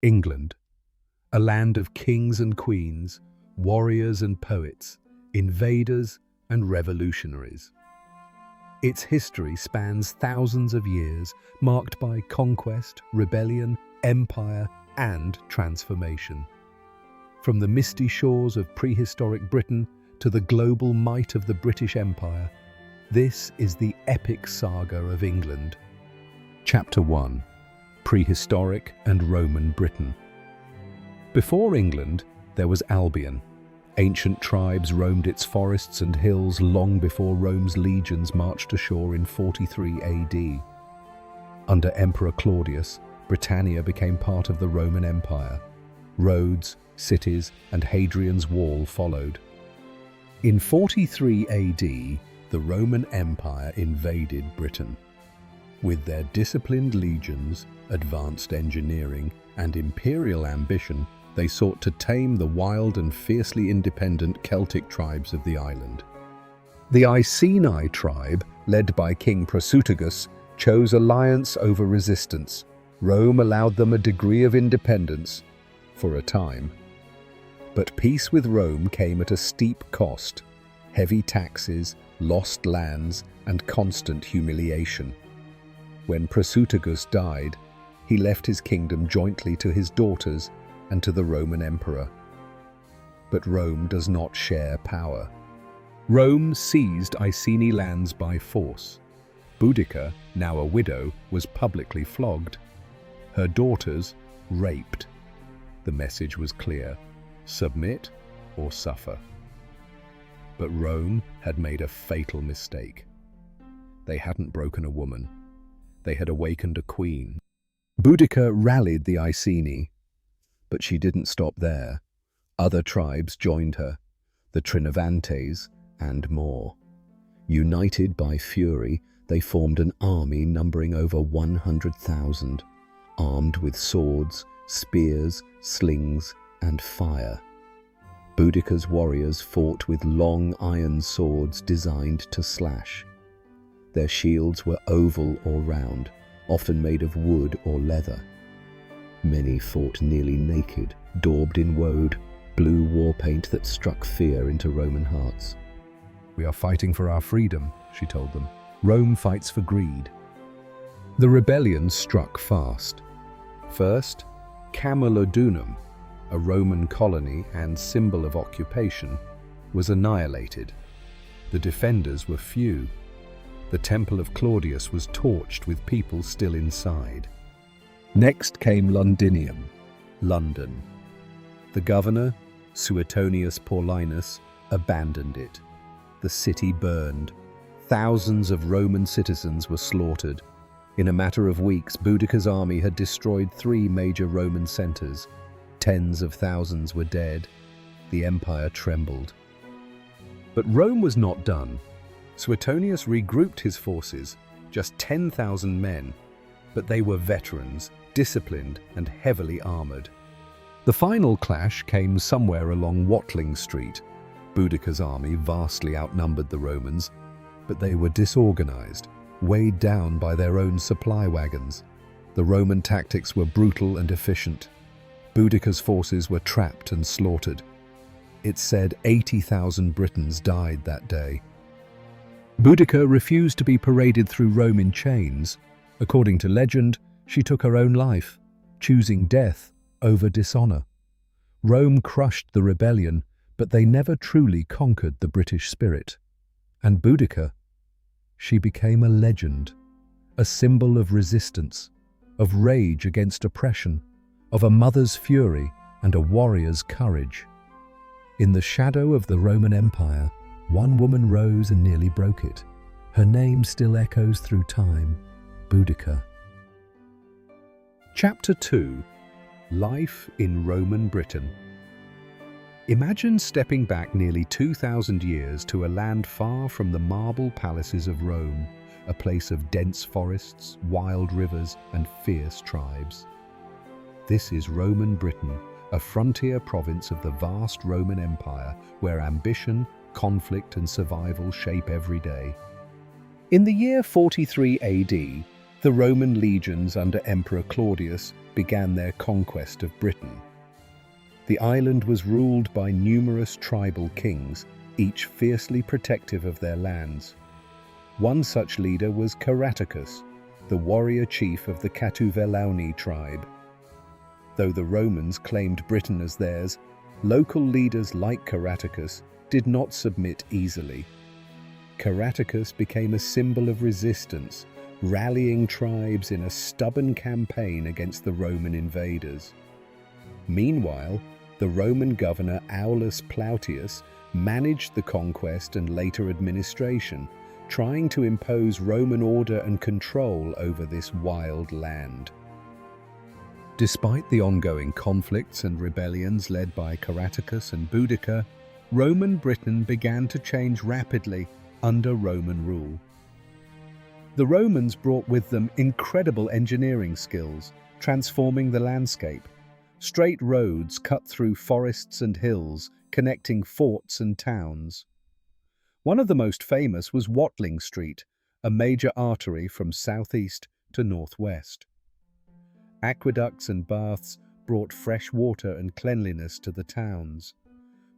England, a land of kings and queens, warriors and poets, invaders and revolutionaries. Its history spans thousands of years, marked by conquest, rebellion, empire, and transformation. From the misty shores of prehistoric Britain to the global might of the British Empire, this is the epic saga of England. Chapter 1: Prehistoric and Roman Britain. Before England, there was Albion. Ancient tribes roamed its forests and hills long before Rome's legions marched ashore in 43 AD. Under Emperor Claudius, Britannia became part of the Roman Empire. Roads, cities, and Hadrian's Wall followed. In 43 AD, the Roman Empire invaded Britain. With their disciplined legions, advanced engineering, and imperial ambition, they sought to tame the wild and fiercely independent Celtic tribes of the island. The Iceni tribe, led by King Prasutagus, chose alliance over resistance. Rome allowed them a degree of independence, for a time. But peace with Rome came at a steep cost: heavy taxes, lost lands, and constant humiliation. When Prasutagus died, he left his kingdom jointly to his daughters and to the Roman emperor. But Rome does not share power. Rome seized Iceni lands by force. Boudica, now a widow, was publicly flogged. Her daughters raped. The message was clear: submit or suffer. But Rome had made a fatal mistake. They hadn't broken a woman. They had awakened a queen. Boudica rallied the Iceni, but she didn't stop there. Other tribes joined her, the Trinovantes and more. United by fury, they formed an army numbering over 100,000, armed with swords, spears, slings, and fire. Boudica's warriors fought with long iron swords designed to slash. Their shields were oval or round, often made of wood or leather. Many fought nearly naked, daubed in woad, blue war paint that struck fear into Roman hearts. "We are fighting for our freedom," she told them. "Rome fights for greed." The rebellion struck fast. First, Camulodunum, a Roman colony and symbol of occupation, was annihilated. The defenders were few. The temple of Claudius was torched with people still inside. Next came Londinium, London. The governor, Suetonius Paulinus, abandoned it. The city burned. Thousands of Roman citizens were slaughtered. In a matter of weeks, Boudica's army had destroyed 3 major Roman centers. Tens of thousands were dead. The empire trembled. But Rome was not done. Suetonius regrouped his forces, just 10,000 men, but they were veterans, disciplined and heavily armored. The final clash came somewhere along Watling Street. Boudica's army vastly outnumbered the Romans, but they were disorganized, weighed down by their own supply wagons. The Roman tactics were brutal and efficient. Boudica's forces were trapped and slaughtered. It's said 80,000 Britons died that day. Boudica refused to be paraded through Rome in chains. According to legend, she took her own life, choosing death over dishonor. Rome crushed the rebellion, but they never truly conquered the British spirit. And Boudica, she became a legend, a symbol of resistance, of rage against oppression, of a mother's fury and a warrior's courage. In the shadow of the Roman Empire, one woman rose and nearly broke it. Her name still echoes through time: Boudica. Chapter 2: Life in Roman Britain. Imagine stepping back nearly 2,000 years to a land far from the marble palaces of Rome, a place of dense forests, wild rivers, and fierce tribes. This is Roman Britain, a frontier province of the vast Roman Empire where ambition, conflict, and survival shape every day. In the year 43 AD, The Roman legions under Emperor Claudius began their conquest of Britain. The island was ruled by numerous tribal kings, each fiercely protective of their lands. One such leader was Caratacus, the warrior chief of the Catuvelauni tribe. Though the Romans claimed Britain as theirs, local leaders like Caratacus did not submit easily. Caratacus became a symbol of resistance, rallying tribes in a stubborn campaign against the Roman invaders. Meanwhile, the Roman governor Aulus Plautius managed the conquest and later administration, trying to impose Roman order and control over this wild land. Despite the ongoing conflicts and rebellions led by Caratacus and Boudica, Roman Britain began to change rapidly under Roman rule. The Romans brought with them incredible engineering skills, transforming the landscape. Straight roads cut through forests and hills, connecting forts and towns. One of the most famous was Watling Street, a major artery from southeast to northwest. Aqueducts and baths brought fresh water and cleanliness to the towns,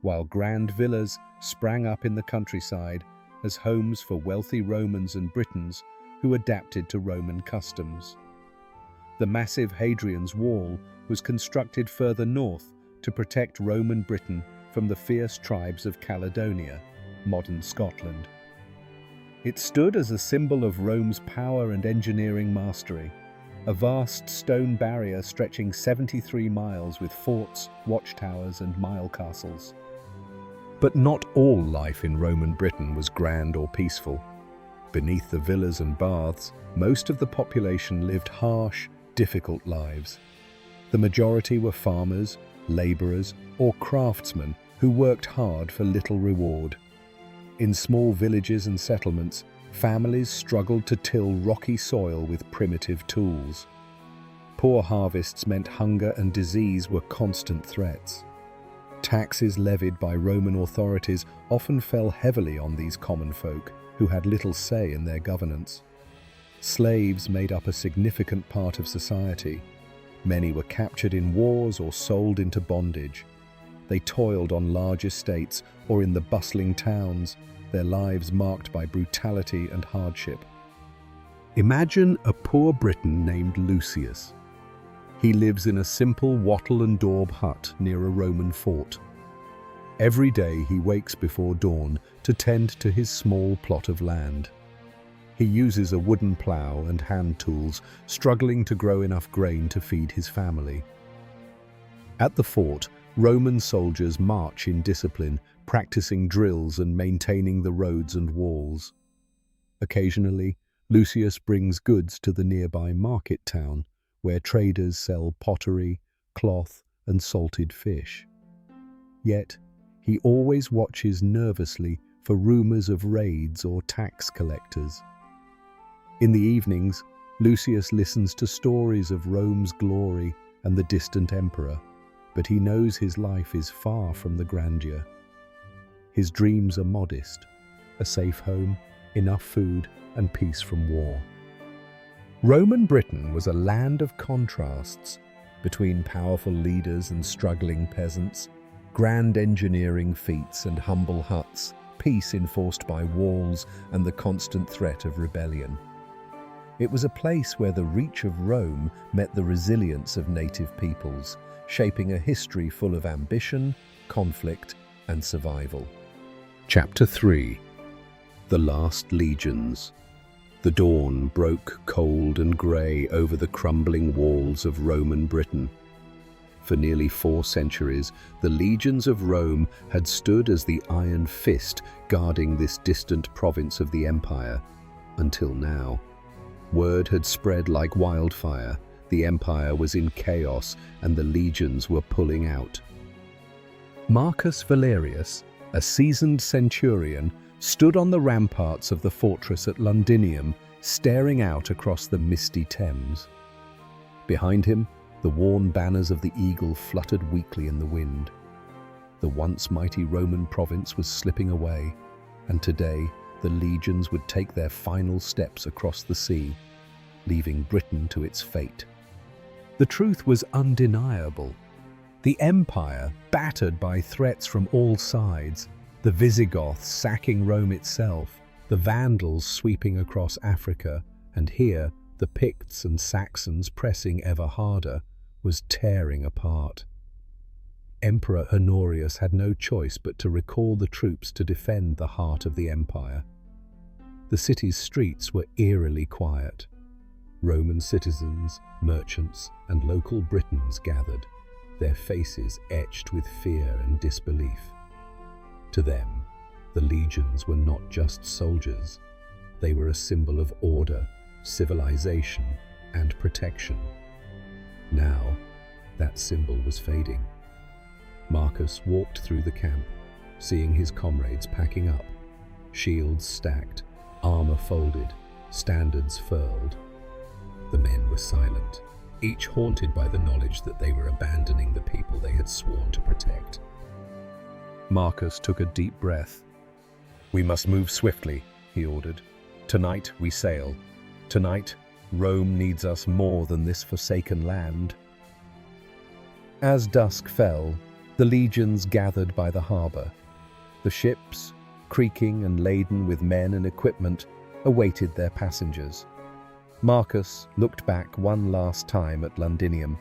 while grand villas sprang up in the countryside as homes for wealthy Romans and Britons who adapted to Roman customs. The massive Hadrian's Wall was constructed further north to protect Roman Britain from the fierce tribes of Caledonia, modern Scotland. It stood as a symbol of Rome's power and engineering mastery, a vast stone barrier stretching 73 miles with forts, watchtowers, and mile castles. But not all life in Roman Britain was grand or peaceful. Beneath the villas and baths, most of the population lived harsh, difficult lives. The majority were farmers, laborers, or craftsmen who worked hard for little reward. In small villages and settlements, families struggled to till rocky soil with primitive tools. Poor harvests meant hunger and disease were constant threats. Taxes levied by Roman authorities often fell heavily on these common folk, who had little say in their governance. Slaves made up a significant part of society. Many were captured in wars or sold into bondage. They toiled on large estates or in the bustling towns, their lives marked by brutality and hardship. Imagine a poor Briton named Lucius. He lives in a simple wattle and daub hut near a Roman fort. Every day he wakes before dawn to tend to his small plot of land. He uses a wooden plough and hand tools, struggling to grow enough grain to feed his family. At the fort, Roman soldiers march in discipline, practicing drills and maintaining the roads and walls. Occasionally, Lucius brings goods to the nearby market town, where traders sell pottery, cloth, and salted fish. Yet, he always watches nervously for rumors of raids or tax collectors. In the evenings, Lucius listens to stories of Rome's glory and the distant emperor, but he knows his life is far from the grandeur. His dreams are modest: a safe home, enough food, and peace from war. Roman Britain was a land of contrasts between powerful leaders and struggling peasants, grand engineering feats and humble huts, peace enforced by walls and the constant threat of rebellion. It was a place where the reach of Rome met the resilience of native peoples, shaping a history full of ambition, conflict, and survival. Chapter 3. The Last Legions. The dawn broke cold and grey over the crumbling walls of Roman Britain. For nearly 4 centuries, the legions of Rome had stood as the iron fist guarding this distant province of the empire, until now. Word had spread like wildfire. The empire was in chaos and the legions were pulling out. Marcus Valerius, a seasoned centurion, stood on the ramparts of the fortress at Londinium, staring out across the misty Thames. Behind him, the worn banners of the eagle fluttered weakly in the wind. The once mighty Roman province was slipping away, and today the legions would take their final steps across the sea, leaving Britain to its fate. The truth was undeniable. The empire, battered by threats from all sides, the Visigoths sacking Rome itself, the Vandals sweeping across Africa, and here the Picts and Saxons pressing ever harder, was tearing apart. Emperor Honorius had no choice but to recall the troops to defend the heart of the empire. The city's streets were eerily quiet. Roman citizens, merchants, and local Britons gathered, their faces etched with fear and disbelief. To them, the legions were not just soldiers. They were a symbol of order, civilization, and protection. Now, that symbol was fading. Marcus walked through the camp, seeing his comrades packing up, shields stacked, armor folded, standards furled. The men were silent, each haunted by the knowledge that they were abandoning the people they had sworn to protect. Marcus took a deep breath. "We must move swiftly," he ordered. "Tonight we sail. Tonight, Rome needs us more than this forsaken land." As dusk fell, the legions gathered by the harbor. The ships, creaking and laden with men and equipment, awaited their passengers. Marcus looked back one last time at Londinium,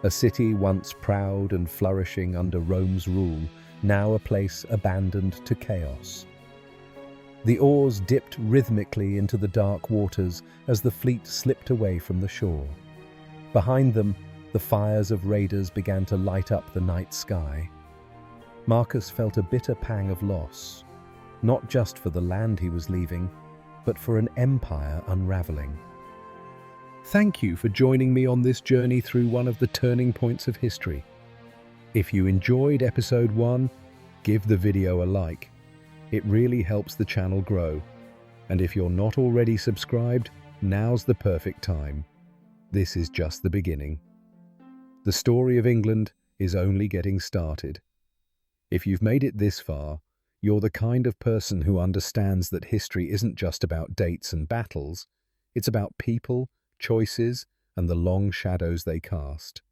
a city once proud and flourishing under Rome's rule, now a place abandoned to chaos. The oars dipped rhythmically into the dark waters as the fleet slipped away from the shore. Behind them, the fires of raiders began to light up the night sky. Marcus felt a bitter pang of loss, not just for the land he was leaving, but for an empire unraveling. Thank you for joining me on this journey through one of the turning points of history. If you enjoyed episode 1, give the video a like. It really helps the channel grow. And if you're not already subscribed, now's the perfect time. This is just the beginning. The story of England is only getting started. If you've made it this far, you're the kind of person who understands that history isn't just about dates and battles, it's about people, choices, and the long shadows they cast.